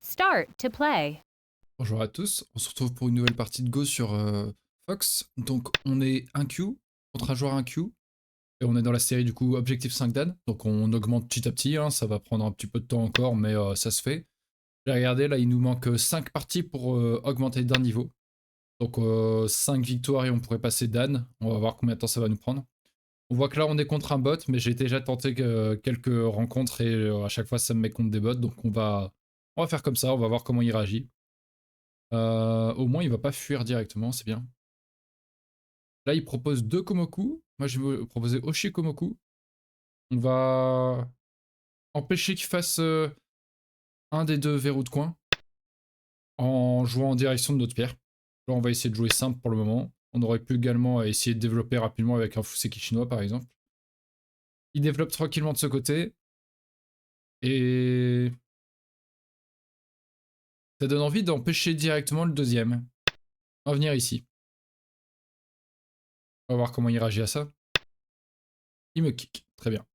Start to play. Bonjour à tous, on se retrouve pour une nouvelle partie de Go sur Fox. Donc on est un Q contre un joueur un Q. Et on est dans la série du coup Objectif 5 Dan. Donc on augmente petit à petit, hein, ça va prendre un petit peu de temps encore, mais ça se fait. J'ai regardé, là il nous manque 5 parties pour augmenter d'un niveau. Donc 5 victoires et on pourrait passer Dan. On va voir combien de temps ça va nous prendre. On voit que là on est contre un bot, mais j'ai déjà tenté quelques rencontres et à chaque fois ça me met contre des bots. Donc on va faire comme ça, on va voir comment il réagit. Au moins, il va pas fuir directement, c'est bien. Là, il propose 2 Komoku. Moi, je vais proposer Oshi Komoku. On va empêcher qu'il fasse un des deux verrous de coin en jouant en direction de notre pierre. Là, on va essayer de jouer simple pour le moment. On aurait pu également essayer de développer rapidement avec un Fuseki chinois, par exemple. Il développe tranquillement de ce côté. Et ça donne envie d'empêcher directement le deuxième. On va venir ici. On va voir comment il réagit à ça. Il me kick. Très bien.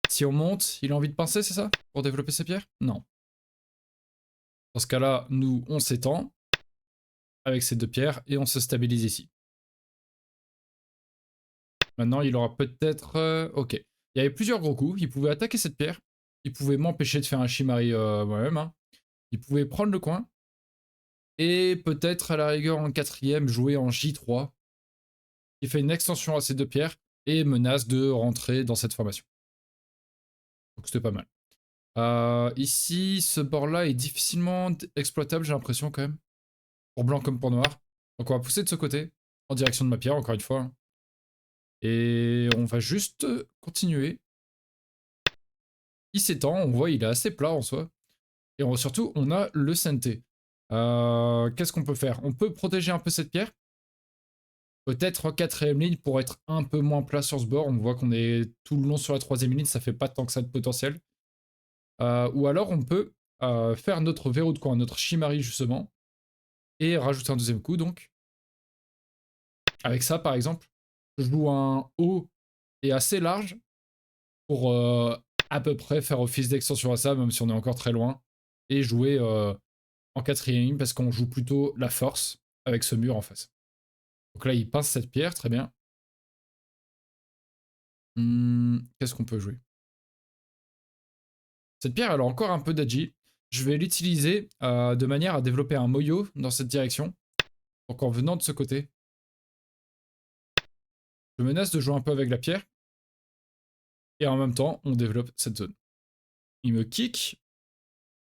Si on monte, il a envie de pincer, c'est ça? Pour développer ses pierres? Non. Dans ce cas-là, nous, on s'étend avec ces deux pierres et on se stabilise ici. Maintenant, il aura peut-être... ok. Il y avait plusieurs gros coups. Il pouvait attaquer cette pierre. Il pouvait m'empêcher de faire un Shimari moi-même. Hein. Il pouvait prendre le coin. Et peut-être, à la rigueur, en quatrième, jouer en J3. Il fait une extension à ces deux pierres et menace de rentrer dans cette formation. Donc c'était pas mal. Ici, ce bord-là est difficilement exploitable, j'ai l'impression quand même. Pour blanc comme pour noir. Donc on va pousser de ce côté, en direction de ma pierre, encore une fois. Hein. Et on va juste continuer. Il s'étend, on voit il est assez plat en soi. Et surtout, on a le Senté. Qu'est-ce qu'on peut faire? On peut protéger un peu cette pierre. Peut-être en quatrième ligne pour être un peu moins plat sur ce bord. On voit qu'on est tout le long sur la troisième ligne, ça fait pas tant que ça de potentiel. Ou alors on peut faire notre verrou de coin, notre Shimari justement, et rajouter un deuxième coup donc. Avec ça par exemple, je joue un haut et assez large pour à peu près faire office d'extension à ça, même si on est encore très loin, et jouer en quatrième ligne parce qu'on joue plutôt la force avec ce mur en face. Donc là, il pince cette pierre, très bien. Qu'est-ce qu'on peut jouer? Cette pierre, elle a encore un peu d'agi. Je vais l'utiliser de manière à développer un moyo dans cette direction. Donc en venant de ce côté, je menace de jouer un peu avec la pierre. Et en même temps, on développe cette zone. Il me kick.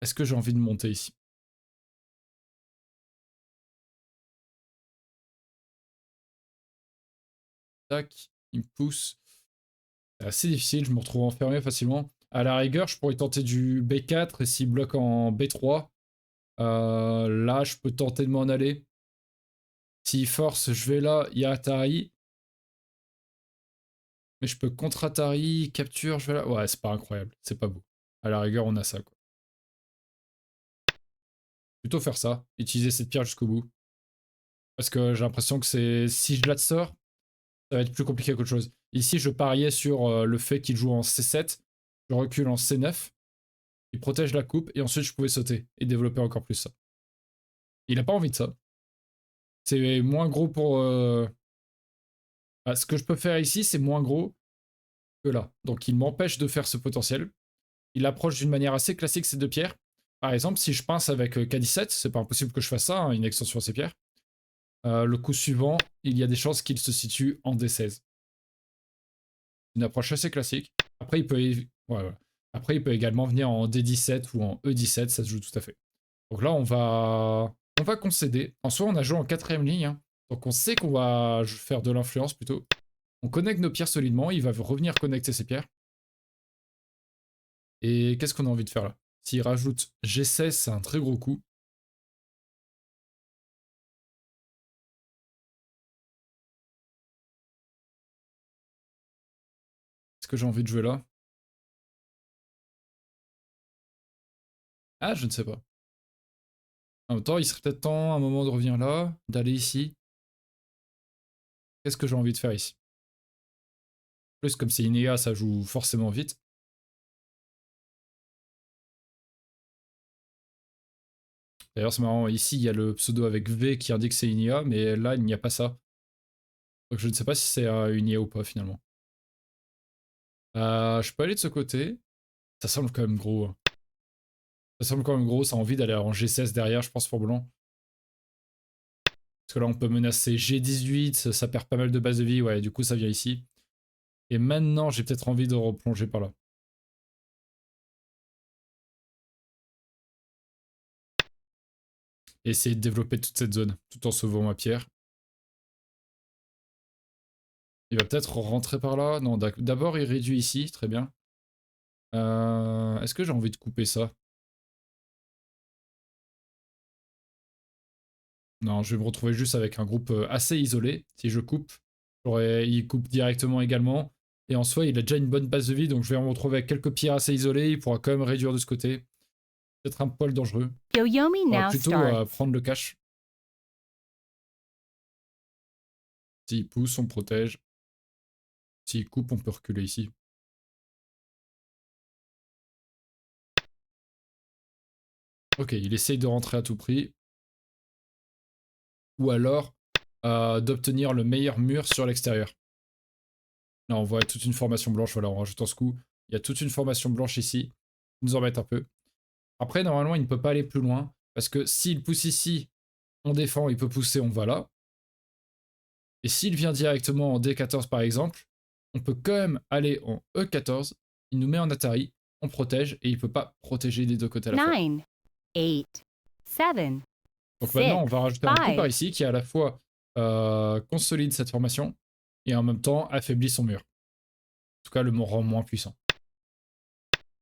Est-ce que j'ai envie de monter ici? Tac, il me pousse. C'est assez difficile, je me retrouve enfermé facilement. À la rigueur, je pourrais tenter du B4 et s'il bloque en B3, là, je peux tenter de m'en aller. S'il force, je vais là, il y a Atari. Mais je peux contre-Atari, capture, je vais là. Ouais, c'est pas incroyable, c'est pas beau. À la rigueur, on a ça, quoi. Plutôt faire ça, utiliser cette pierre jusqu'au bout. Parce que j'ai l'impression que c'est... Si je la sors, ça va être plus compliqué qu'autre chose. Ici, je pariais sur le fait qu'il joue en C7. Je recule en C9. Il protège la coupe et ensuite je pouvais sauter et développer encore plus ça. Il a pas envie de ça. C'est moins gros pour... ce que je peux faire ici, c'est moins gros que là. Donc il m'empêche de faire ce potentiel. Il approche d'une manière assez classique ces deux pierres. Par exemple, si je pince avec K17, c'est pas impossible que je fasse ça, hein, une extension à ces pierres. Le coup suivant, il y a des chances qu'il se situe en D16. Une approche assez classique. Après, ouais. Après, il peut également venir en D17 ou en E17, ça se joue tout à fait. Donc là, on va concéder. En soi, on a joué en quatrième ligne, hein. Donc on sait qu'on va faire de l'influence plutôt. On connecte nos pierres solidement, il va revenir connecter ses pierres. Et qu'est-ce qu'on a envie de faire là? S'il rajoute G16, c'est un très gros coup. Est-ce que j'ai envie de jouer là? Ah, je ne sais pas. En même temps, il serait peut-être temps, à un moment, de revenir là, d'aller ici. Qu'est-ce que j'ai envie de faire ici? Plus, comme c'est Inéa, ça joue forcément vite. D'ailleurs, c'est marrant, ici, il y a le pseudo avec V qui indique que c'est une IA, mais là, il n'y a pas ça. Donc je ne sais pas si c'est une IA ou pas, finalement. Je peux aller de ce côté. Ça semble quand même gros. Hein. Ça semble quand même gros, ça a envie d'aller en G16 derrière, je pense, pour Blanc. Parce que là, on peut menacer G18, ça perd pas mal de base de vie, ouais, du coup, ça vient ici. Et maintenant, j'ai peut-être envie de replonger par là. Et essayer de développer toute cette zone, tout en sauvant ma pierre. Il va peut-être rentrer par là. Non, d'abord, il réduit ici, très bien. Est-ce que j'ai envie de couper ça? Non, je vais me retrouver juste avec un groupe assez isolé. Si je coupe, il coupe directement également. Et en soi, il a déjà une bonne base de vie, donc je vais me retrouver avec quelques pierres assez isolées. Il pourra quand même réduire de ce côté. Peut-être un poil dangereux. Yo-Yomi On va now plutôt starts. prendre le cash. S'il pousse, on protège. S'il coupe, on peut reculer ici. Ok, il essaye de rentrer à tout prix. Ou alors d'obtenir le meilleur mur sur l'extérieur. Là, on voit toute une formation blanche. Voilà, en rajoutant ce coup, il y a toute une formation blanche ici. Nous embête un peu. Après, normalement, il ne peut pas aller plus loin. Parce que s'il pousse ici, on défend, il peut pousser, on va là. Et s'il vient directement en D14 par exemple, on peut quand même aller en E14. Il nous met en Atari, on protège et il ne peut pas protéger des deux côtés à la fois. 9, 8, 7, Donc maintenant, 6, on va rajouter un coup par 5. ici qui à la fois consolide cette formation et en même temps affaiblit son mur. En tout cas, le rend moins puissant.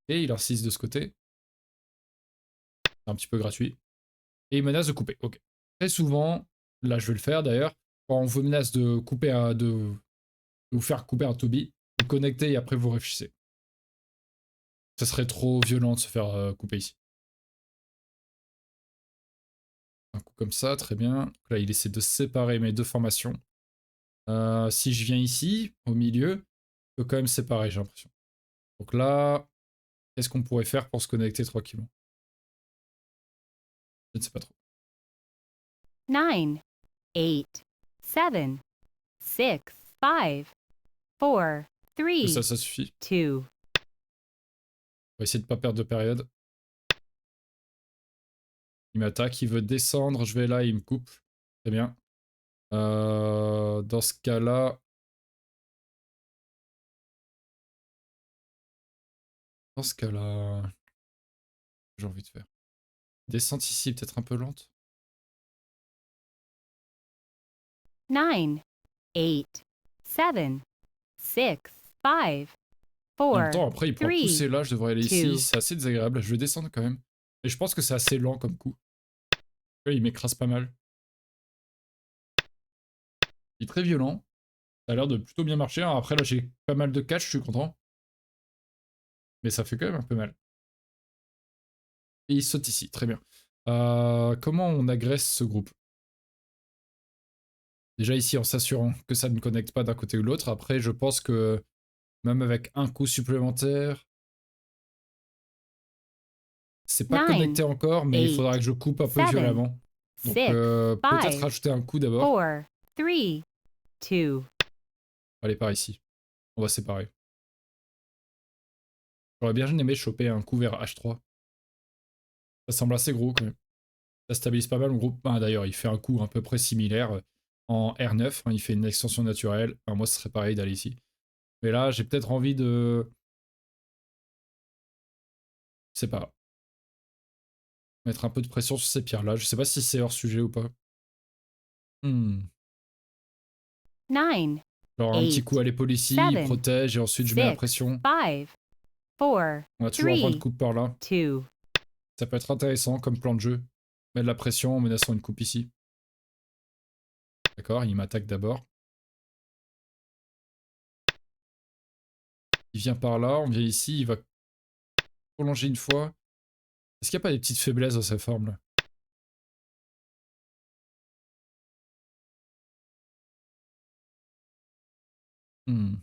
Et il insiste de ce côté. C'est un petit peu gratuit. Et il menace de couper. Ok. Très souvent, là je vais le faire d'ailleurs, quand on vous menace de couper de vous faire couper un Toby, vous connectez et après vous réfléchissez. Ça serait trop violent de se faire couper ici. Un coup comme ça, très bien. Là, il essaie de séparer mes deux formations. Si je viens ici, au milieu, je peux quand même séparer, j'ai l'impression. Donc là, qu'est-ce qu'on pourrait faire pour se connecter tranquillement? Je ne sais pas trop. 9, 8, 7, 6, 5, 4, Ça, 3, ça suffit. 2. On va essayer de ne pas perdre de période. Il m'attaque, il veut descendre, je vais là, il me coupe. Très bien. Dans ce cas-là... Dans ce cas-là... J'ai envie de faire. Descente ici, peut-être un peu lente. 9, 8, 7, 6, 5, En même 4, temps, après, il pourra 3, pousser là, je devrais aller ici. 2. C'est assez désagréable, je vais descendre quand même. Et je pense que c'est assez lent comme coup. Là, il m'écrase pas mal. Il est très violent. Ça a l'air de plutôt bien marcher. Alors après, là, j'ai pas mal de catch, je suis content. Mais ça fait quand même un peu mal. Et il saute ici, très bien. Comment on agresse ce groupe? Déjà ici, en s'assurant que ça ne connecte pas d'un côté ou de l'autre. Après, je pense que même avec un coup supplémentaire, c'est pas 9, connecté encore, mais il faudra 8, que je coupe un peu 7, violemment. Donc 6, peut-être 5, rajouter un coup d'abord. 4, 3, 2. Allez, par ici. On va séparer. J'aurais bien aimé choper un coup vers H3. Ça semble assez gros quand même. Ça stabilise pas mal mon groupe. Ah, d'ailleurs, il fait un coup à peu près similaire en R9. Hein, il fait une extension naturelle. Enfin, moi, ce serait pareil d'aller ici. Mais là, j'ai peut-être envie de... Je sais pas. Mettre un peu de pression sur ces pierres-là. Je sais pas si c'est hors sujet ou pas. 9, Alors, un petit 8, coup à l'épaule ici, il 7, protège et ensuite je mets la 6, pression. 5, 4, On va toujours en 3, point de coupe par là. 2. Ça peut être intéressant comme plan de jeu. Mettre la pression en menaçant une coupe ici. D'accord, il m'attaque d'abord. Il vient par là, on vient ici, il va prolonger une fois. Est-ce qu'il n'y a pas des petites faiblesses dans sa forme là? Hmm.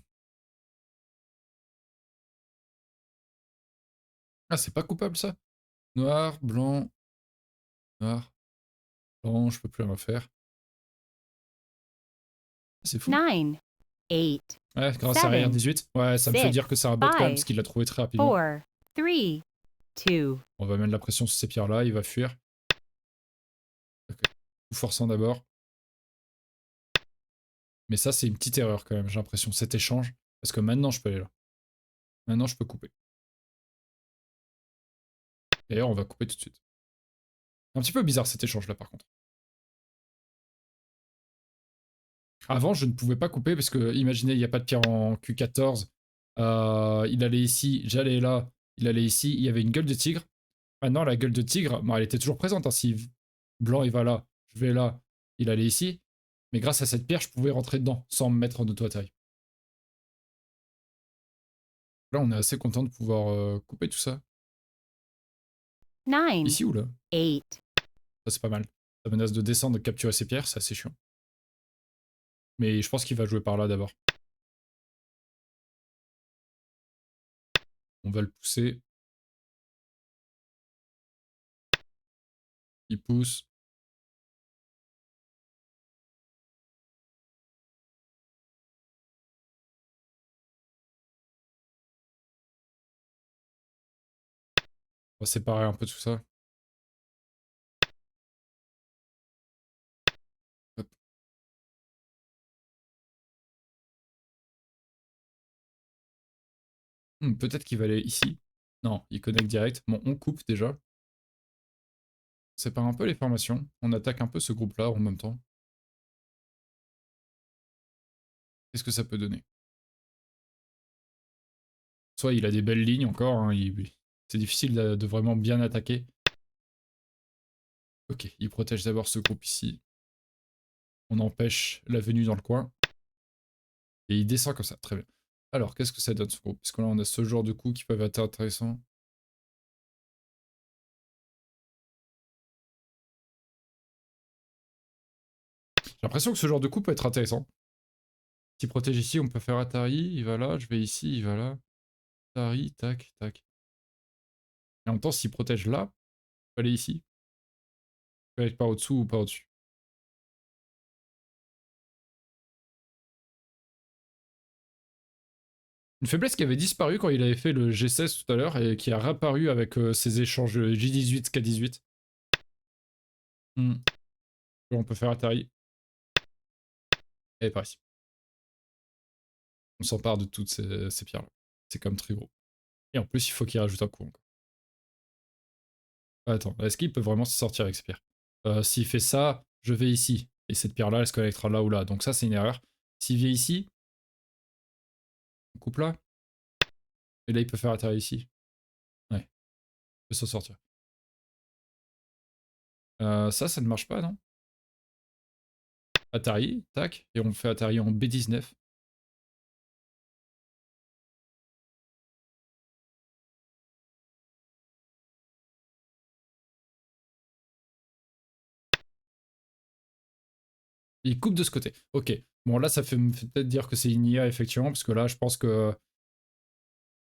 Ah, c'est pas coupable ça? Noir, blanc. Noir. Blanc, je peux plus rien faire. C'est fou. 9, 8, Ouais, grâce à arrière 18. Ouais, ça me fait 6, dire que c'est un bot quand même, parce 5, qu'il l'a trouvé très rapidement. 4, 3, 2, On va mettre de la pression sur ces pierres-là, il va fuir. Ok. Tout forçant d'abord. Mais ça, c'est une petite erreur quand même, j'ai l'impression, cet échange. Parce que maintenant, je peux aller là. Maintenant, je peux couper. D'ailleurs, on va couper tout de suite. Un petit peu bizarre cet échange-là, par contre. Avant, je ne pouvais pas couper parce que, imaginez, il n'y a pas de pierre en Q14. Il allait ici, j'allais là, il allait ici, il y avait une gueule de tigre. Maintenant, la gueule de tigre, bon, elle était toujours présente. Hein. Si blanc, il va là, je vais là, il allait ici. Mais grâce à cette pierre, je pouvais rentrer dedans sans me mettre en auto-attaque. Là, on est assez content de pouvoir couper tout ça. 9, Ici ou là? 8, Ça, c'est pas mal. Ça menace de descendre, de capturer ces pierres, c'est assez chiant. Mais je pense qu'il va jouer par là d'abord. On va le pousser. Il pousse. On va séparer un peu tout ça. Hop. Peut-être qu'il va aller ici. Non, il connecte direct. Bon, on coupe déjà. On sépare un peu les formations. On attaque un peu ce groupe-là en même temps. Qu'est-ce que ça peut donner? Soit il a des belles lignes encore. Hein, c'est difficile de vraiment bien attaquer. Ok, il protège d'abord ce groupe ici. On empêche la venue dans le coin. Et il descend comme ça. Très bien. Alors, qu'est-ce que ça donne ce groupe? Parce que là, on a ce genre de coups qui peuvent être intéressants. J'ai l'impression que ce genre de coup peut être intéressant. S'il protège ici, on peut faire Atari, il va là, je vais ici, il va là. Atari, tac, tac. Et en même temps, s'il protège là, il peut aller ici. Il peut aller par au-dessous ou par au-dessus. Une faiblesse qui avait disparu quand il avait fait le G16 tout à l'heure et qui a réapparu avec ses échanges J18, K18. On peut faire Atari. Et par ici. On s'empare de toutes ces pierres-là. C'est comme très gros. Et en plus, il faut qu'il rajoute un coup encore. Attends, est-ce qu'il peut vraiment se sortir avec ces pierres? S'il fait ça, je vais ici. Et cette pierre-là, elle se connectera là ou là. Donc ça, c'est une erreur. S'il vient ici, on coupe là. Et là, il peut faire Atari ici. Ouais, il peut s'en sortir. Ça ne marche pas, non? Atari, tac. Et on fait Atari en B19. Il coupe de ce côté. Ok. Bon, là, ça fait peut-être dire que c'est une IA, effectivement, parce que là, je pense que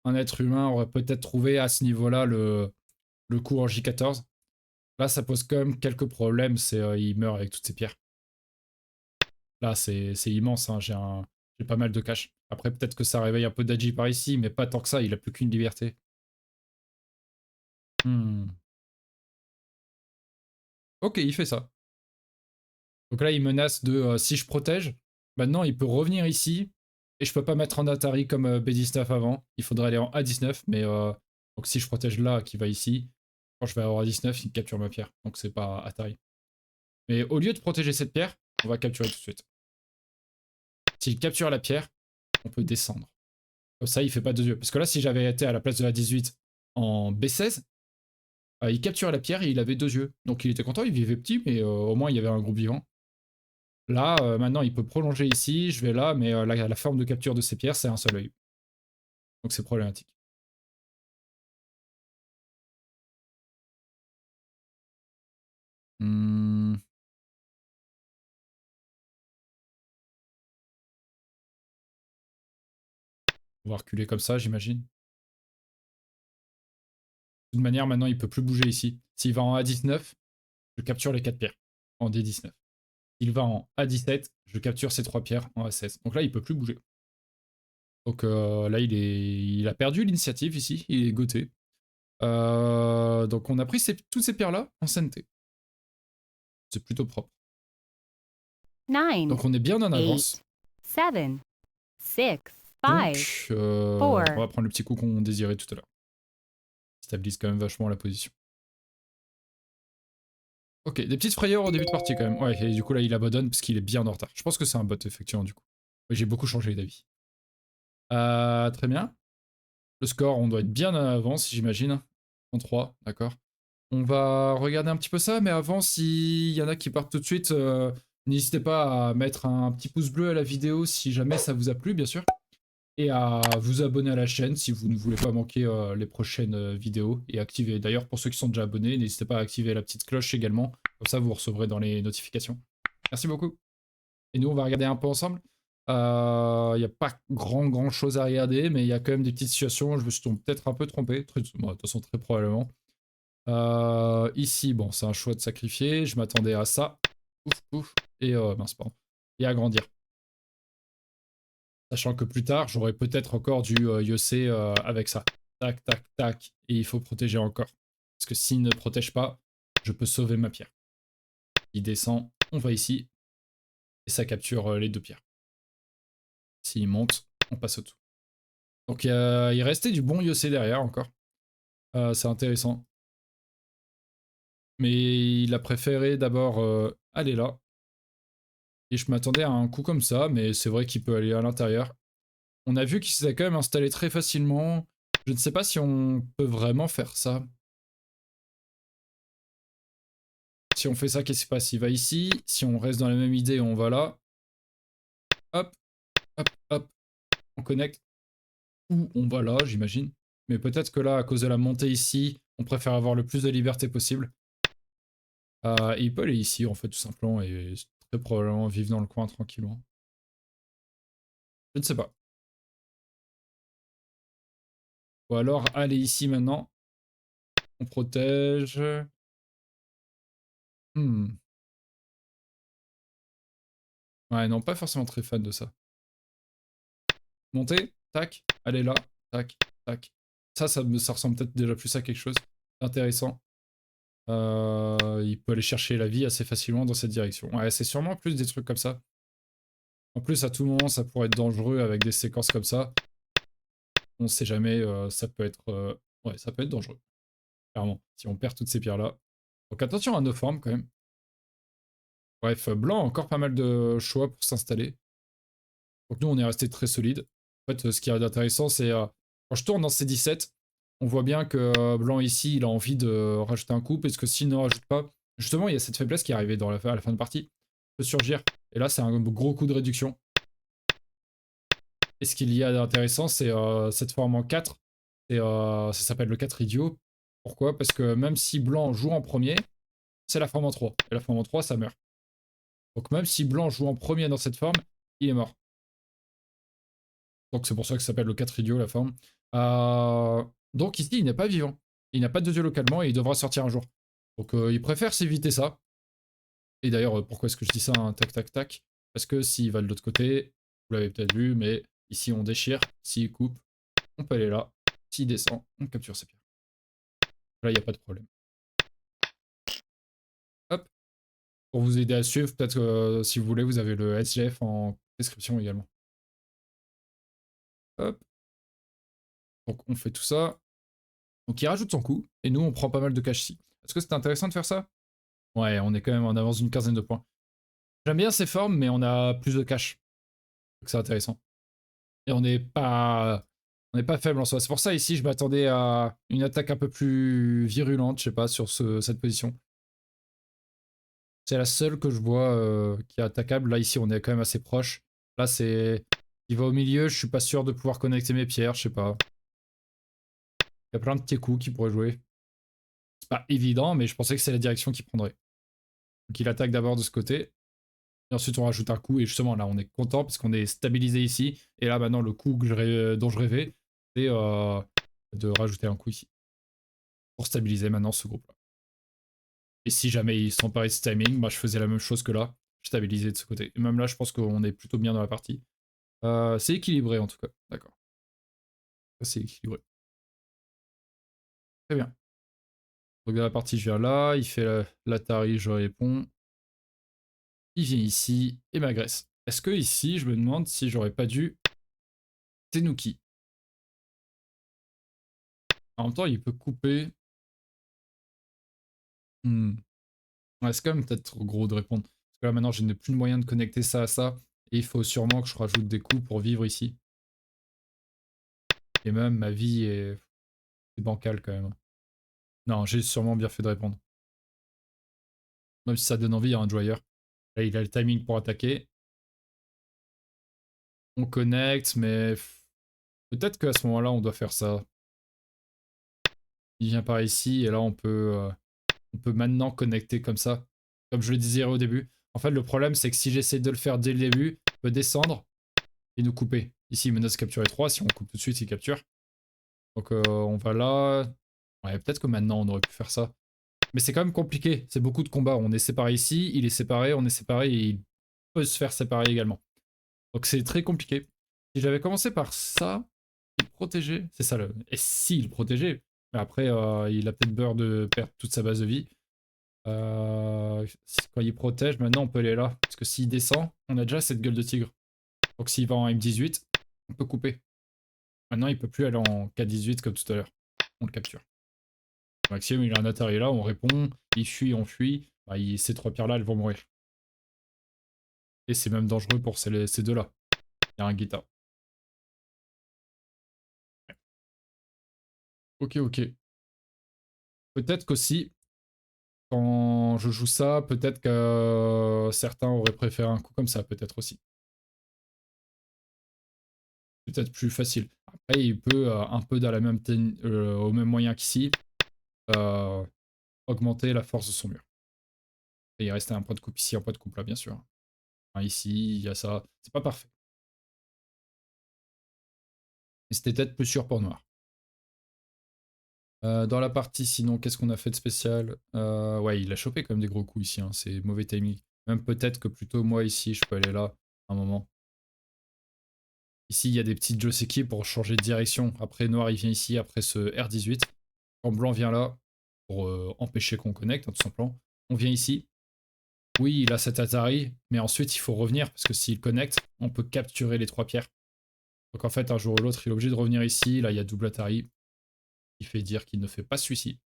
un être humain aurait peut-être trouvé à ce niveau-là le coup en J14. Là, ça pose quand même quelques problèmes. C'est il meurt avec toutes ces pierres. Là, c'est immense. Hein. J'ai pas mal de cash. Après, peut-être que ça réveille un peu d'Adji par ici, mais pas tant que ça. Il a plus qu'une liberté. Ok, il fait ça. Donc là, il menace de si je protège, maintenant il peut revenir ici. Et je peux pas mettre en Atari comme B19 avant. Il faudrait aller en A19. Mais donc si je protège là, qui va ici, quand je vais avoir A19, il capture ma pierre. Donc c'est pas Atari. Mais au lieu de protéger cette pierre, on va capturer tout de suite. S'il capture la pierre, on peut descendre. Comme ça, il fait pas deux yeux. Parce que là, si j'avais été à la place de la 18 en B16, il capturait la pierre et il avait deux yeux. Donc il était content, il vivait petit, mais au moins il y avait un groupe vivant. Là, maintenant, il peut prolonger ici, je vais là, mais la forme de capture de ces pierres, c'est un seul œil. Donc c'est problématique. Hmm. On va reculer comme ça, j'imagine. De toute manière, maintenant, il peut plus bouger ici. S'il va en A19, je capture les 4 pierres en D19. Il va en A17, je capture ces 3 pierres en A16. Donc là, il peut plus bouger. Donc là, il a perdu l'initiative ici, il est goté. Donc on a pris toutes ces pierres-là en CNT. C'est plutôt propre. 9, Donc on est bien en 8, avance. 7, 6, 5, Donc on 4. va prendre le petit coup qu'on désirait tout à l'heure. Stabilise quand même vachement la position. Ok, des petites frayeurs au début de partie quand même. Ouais, et du coup là il abandonne parce qu'il est bien en retard. Je pense que c'est un bot effectivement du coup. Oui, j'ai beaucoup changé d'avis. Très bien. Le score, on doit être bien en avance j'imagine. 33, d'accord. On va regarder un petit peu ça, mais avant, s'il y en a qui partent tout de suite, n'hésitez pas à mettre un petit pouce bleu à la vidéo si jamais ça vous a plu, bien sûr. Et à vous abonner à la chaîne si vous ne voulez pas manquer les prochaines vidéos. Et activer, d'ailleurs, pour ceux qui sont déjà abonnés, n'hésitez pas à activer la petite cloche également. Comme ça, vous recevrez dans les notifications. Merci beaucoup. Et nous, on va regarder un peu ensemble. Il n'y a pas grand chose à regarder, mais il y a quand même des petites situations. Je me suis peut-être un peu trompé. Bon, de toute façon, très probablement. Ici, bon, c'est un choix de sacrifier. Je m'attendais à ça. Ouf, ouf. Et mince, pardon. Et agrandir. Sachant que plus tard, j'aurais peut-être encore du Yose avec ça. Tac, tac, tac. Et il faut protéger encore. Parce que s'il ne protège pas, je peux sauver ma pierre. Il descend, on va ici. Et ça capture les 2 pierres. S'il monte, on passe au tout. Donc il restait du bon Yose derrière encore. C'est intéressant. Mais il a préféré d'abord aller là. Et je m'attendais à un coup comme ça, mais c'est vrai qu'il peut aller à l'intérieur. On a vu qu'il s'est quand même installé très facilement. Je ne sais pas si on peut vraiment faire ça. Si on fait ça, qu'est-ce qui se passe? Il va ici. Si on reste dans la même idée, on va là. Hop, hop, hop. On connecte. Ou on va là, j'imagine. Mais peut-être que là, à cause de la montée ici, on préfère avoir le plus de liberté possible. Et il peut aller ici, en fait, tout simplement, et très probablement vivre dans le coin tranquillement. Je ne sais pas. Ou alors aller ici maintenant. On protège. Hmm. Ouais, non, pas forcément très fan de ça. Monter, tac, aller là, tac, tac. Ça ressemble peut-être déjà plus à quelque chose d'intéressant. Il peut aller chercher la vie assez facilement dans cette direction. Ouais, c'est sûrement plus des trucs comme ça. En plus, à tout moment, ça pourrait être dangereux avec des séquences comme ça. On sait jamais, ça peut être... ouais, ça peut être dangereux. Clairement, si on perd toutes ces pierres-là. Donc attention à nos formes quand même. Bref, blanc a encore pas mal de choix pour s'installer. Donc nous, on est resté très solide. En fait, ce qui est intéressant, c'est quand je tourne dans C17, on voit bien que blanc ici, il a envie de rajouter un coup, parce que s'il ne rajoute pas, justement, il y a cette faiblesse qui est arrivée à la fin de partie, il peut surgir. Et là, c'est un gros coup de réduction. Et ce qu'il y a d'intéressant, c'est cette forme en 4. Et, ça s'appelle le 4 idiot. Pourquoi? Parce que même si blanc joue en premier, c'est la forme en 3. Et la forme en 3, ça meurt. Donc même si blanc joue en premier dans cette forme, il est mort. Donc c'est pour ça que ça s'appelle le 4 idiot, la forme. Donc ici, il n'est pas vivant. Il n'a pas de dieu localement et il devra sortir un jour. Donc il préfère s'éviter ça. Et d'ailleurs, pourquoi est-ce que je dis ça, hein, tac, tac, tac? Parce que s'il va de l'autre côté, vous l'avez peut-être vu, mais ici on déchire. S'il coupe, on peut aller là. S'il descend, on capture ses pierres. Là, il n'y a pas de problème. Hop. Pour vous aider à suivre, peut-être si vous voulez, vous avez le SGF en description également. Hop. Donc on fait tout ça. Donc il rajoute son coup, et nous on prend pas mal de cash ici. Est-ce que c'est intéressant de faire ça? Ouais, on est quand même en avance d'une quinzaine de points. J'aime bien ces formes, mais on a plus de cash. Donc c'est intéressant. Et on n'est pas faible en soi. C'est pour ça ici je m'attendais à une attaque un peu plus virulente, je sais pas, sur cette position. C'est la seule que je vois qui est attaquable. Là ici on est quand même assez proche. Là c'est... Il va au milieu, je suis pas sûr de pouvoir connecter mes pierres, je sais pas. Il y a plein de petits coups qui pourraient jouer. C'est pas évident, mais je pensais que c'est la direction qu'il prendrait. Donc il attaque d'abord de ce côté. Et ensuite on rajoute un coup. Et justement là on est content parce qu'on est stabilisé ici. Et là maintenant le coup dont je rêvais, c'est de rajouter un coup ici. Pour stabiliser maintenant ce groupe-là. Et si jamais ils s'emparaient de ce timing, bah, je faisais la même chose que là. Je stabilisais de ce côté. Et même là, je pense qu'on est plutôt bien dans la partie. C'est équilibré en tout cas. D'accord. C'est équilibré. Très bien. Donc dans la partie, je viens là. Il fait l'Atari, je réponds. Il vient ici et m'agresse. Est-ce que ici, je me demande si j'aurais pas dû Tenuki. En même temps, il peut couper. Ouais, c'est quand même peut-être gros de répondre. Parce que là, maintenant, je n'ai plus de moyen de connecter ça à ça. Et il faut sûrement que je rajoute des coups pour vivre ici. Et même, ma vie est bancale quand même. Non, j'ai sûrement bien fait de répondre. Même si ça donne envie, il y a un Dwyer. Là, il a le timing pour attaquer. On connecte, mais peut-être qu'à ce moment-là, on doit faire ça. Il vient par ici, et là, on peut maintenant connecter comme ça. Comme je le disais au début. En fait, le problème, c'est que si j'essaie de le faire dès le début, il peut descendre et nous couper. Ici, il menace de capturer 3. Si on coupe tout de suite, il capture. Donc, on va là. Ouais, peut-être que maintenant, on aurait pu faire ça. Mais c'est quand même compliqué. C'est beaucoup de combats. On est séparé ici, il est séparé, on est séparé, et il peut se faire séparer également. Donc, c'est très compliqué. Si j'avais commencé par ça, il protégeait. C'est ça le. Et si il protégeait. Mais après, il a peut-être peur de perdre toute sa base de vie. Quand il protège, maintenant on peut aller là. Parce que s'il descend, on a déjà cette gueule de tigre. Donc s'il va en M18, on peut couper. Maintenant il peut plus aller en K18 comme tout à l'heure. On le capture. Maxime, il a un Atari là, on répond, il fuit, on fuit. Bah, ces 3 pierres là, elles vont mourir. Et c'est même dangereux pour ces deux là. Il y a un guitare. Ok, ok. Peut-être qu'aussi, quand je joue ça, peut-être que certains auraient préféré un coup comme ça, peut-être aussi. Peut-être plus facile. Après, il peut, un peu dans la même au même moyen qu'ici, euh, augmenter la force de son mur. Et il restait un point de coupe ici, un point de coupe là, bien sûr. Enfin, ici, il y a ça. C'est pas parfait. Mais c'était peut-être plus sûr pour noir. Dans la partie, sinon, qu'est-ce qu'on a fait de spécial? Ouais, il a chopé quand même des gros coups ici, hein. C'est mauvais timing. Même peut-être que plutôt moi ici, je peux aller là, un moment. Ici, il y a des petites Joseki pour changer de direction. Après, noir, il vient ici, après ce R18. Quand blanc vient là, pour empêcher qu'on connecte, hein, tout simplement. On vient ici. Oui, il a cet Atari, mais ensuite, il faut revenir, parce que s'il connecte, on peut capturer les 3 pierres. Donc en fait, un jour ou l'autre, il est obligé de revenir ici. Là, il y a double Atari. Il fait dire qu'il ne fait pas celui-ci.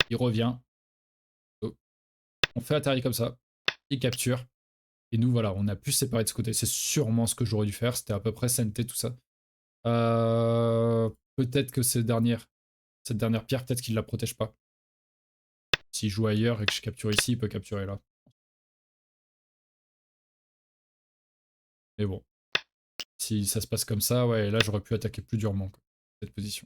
Il revient. Oh. On fait Atari comme ça. Il capture. Et nous, voilà, on a pu se séparer de ce côté. C'est sûrement ce que j'aurais dû faire. C'était à peu près SNT, tout ça. Peut-être que cette dernière pierre, peut-être qu'il la protège pas. S'il joue ailleurs et que je capture ici, il peut capturer là. Mais bon. Si ça se passe comme ça, ouais, là, j'aurais pu attaquer plus durement, quoi, cette position.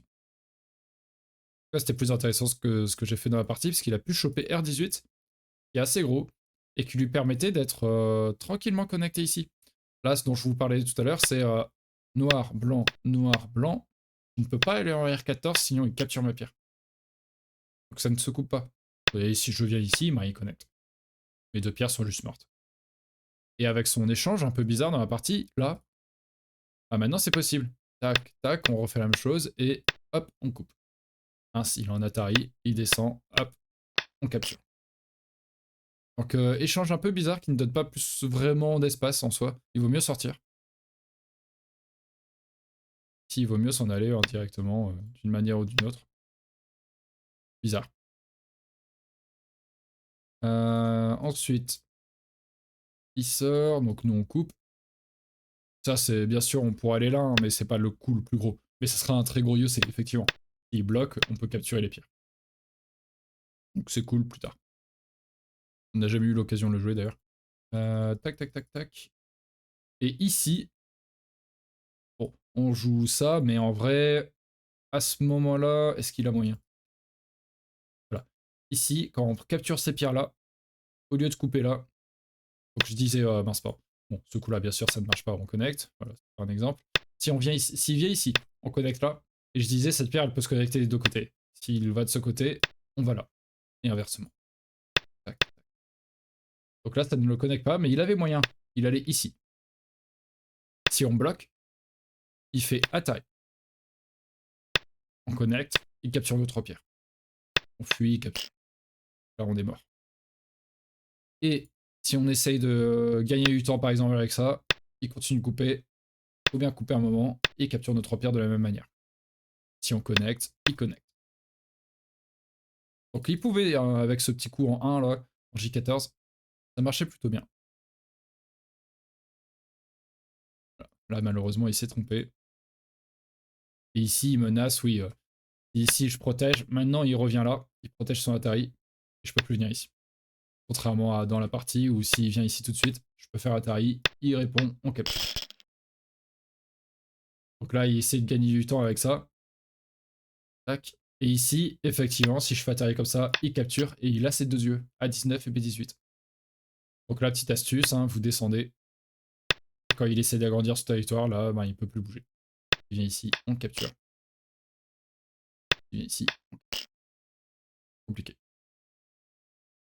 C'était plus intéressant ce que j'ai fait dans la partie, parce qu'il a pu choper R18, qui est assez gros, et qui lui permettait d'être tranquillement connecté ici. Là, ce dont je vous parlais tout à l'heure, c'est noir, blanc, noir, blanc. Il ne peut pas aller en R14, sinon il capture ma pierre. Donc ça ne se coupe pas. Et si je viens ici, bah, il connecte. Mes 2 pierres sont juste mortes. Et avec son échange un peu bizarre dans la partie, là, bah maintenant c'est possible. Tac, tac, on refait la même chose, et hop, on coupe. Ainsi, il est en Atari, il descend, hop, on capture. Donc échange un peu bizarre qui ne donne pas plus vraiment d'espace en soi. Il vaut mieux sortir. Si, il vaut mieux s'en aller directement d'une manière ou d'une autre. Bizarre. Ensuite, il sort, donc nous on coupe. Ça c'est bien sûr on pourrait aller là, hein, mais c'est pas le coup le plus gros. Mais ça sera un très gros c'est effectivement. S'il bloque, on peut capturer les pierres. Donc c'est cool plus tard. On n'a jamais eu l'occasion de le jouer d'ailleurs. Tac, tac, tac, tac. Et ici, bon, on joue ça, mais en vrai, à ce moment-là, est-ce qu'il a moyen? Voilà. Ici, quand on capture ces pierres-là, au lieu de couper là, donc je disais, mince pas. Bon, ce coup-là, bien sûr, ça ne marche pas, on connecte. Voilà, c'est un exemple. Si on vient ici, s'il vient ici, on connecte là. Et je disais, cette pierre, elle peut se connecter des 2 côtés. S'il va de ce côté, on va là. Et inversement. Tac, Donc là, ça ne le connecte pas, mais il avait moyen. Il allait ici. Si on bloque, il fait Atari. On connecte, il capture nos 3 pierres. On fuit, il capture. Là, on est mort. Et si on essaye de gagner du temps, par exemple, avec ça, il continue de couper. Il faut bien couper un moment, et il capture nos 3 pierres de la même manière. Si on connecte, il connecte. Donc il pouvait, avec ce petit coup en 1, là, en J14, ça marchait plutôt bien. Voilà. Là, malheureusement, il s'est trompé. Et ici, il menace, oui. Ici, je protège. Maintenant, il revient là. Il protège son Atari. Et je peux plus venir ici. Contrairement à dans la partie où s'il vient ici tout de suite, je peux faire Atari. Il répond, on capture. Donc là, il essaie de gagner du temps avec ça. Tac. Et ici, effectivement, si je fais Atari comme ça, il capture et il a ses 2 yeux, A19 et B18. Donc là, petite astuce, hein, vous descendez. Quand il essaie d'agrandir ce territoire, là, ben, il peut plus bouger. Il vient ici, on capture. Il vient ici. Compliqué.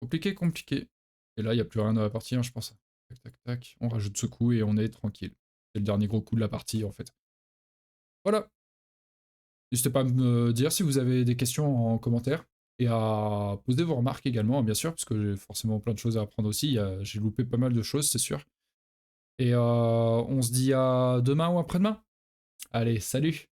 Compliqué, compliqué. Et là, il n'y a plus rien dans la partie, hein, je pense. Tac, tac, tac. On rajoute ce coup et on est tranquille. C'est le dernier gros coup de la partie, en fait. Voilà. N'hésitez pas à me dire si vous avez des questions en commentaire. Et à poser vos remarques également, bien sûr, parce que j'ai forcément plein de choses à apprendre aussi. J'ai loupé pas mal de choses, c'est sûr. Et on se dit à demain ou après-demain. Allez, salut!